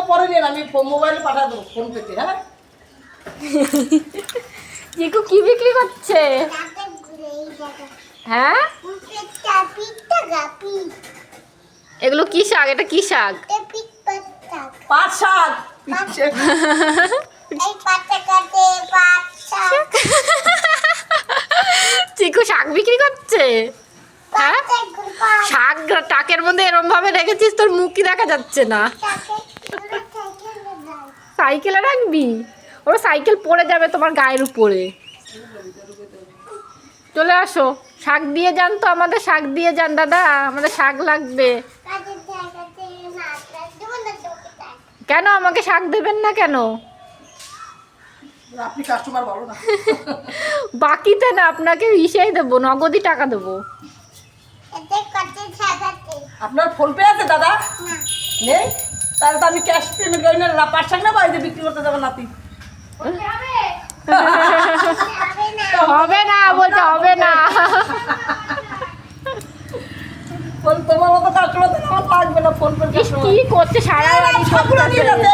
পরে নিন, আমি মোবাইলে পাঠিয়ে দেবো ফোন পেতে। হ্যাঁ চিকু কি বিক্রি করছে? হ্যাঁ এগুলো কি শাক? এটা কি শাক? পাট শাক। চিকু শাক বিক্রি করছে? হ্যাঁ শাক টাকের মধ্যে এরম ভাবে রেখেছিস তোর মুখ কি দেখা যাচ্ছে না? সাইকেলে রাখবি? ওরা সাইকেল পড়ে যাবে তোমার গায়ের উপরে। চলে আসো, শাক দিয়ে যান তো, আমাদের শাক দিয়ে যান দাদা, আমাদের শাক লাগবে। কেন আমাকে শাক দেবেন না কেন? আপনি কাস্টমার ভালো না। বাকিতে না, আপনাকে ইসেই দেবো, নগদই টাকা দেবো। আপনার ফোন পে আছে দাদা? নেই? তাহলে তো আমি ক্যাশ পেমেন্ট করি না। পাট শাক না বাড়িতে বিক্রি করতে যাবেন নাতি? হবে না বলছে, হবে না। তোমার মতো কাস্টমার আমার লাগবে না ফোন পে। কি করছে সারা বাড়ি? সবগুলো নিয়ে যাচ্ছে।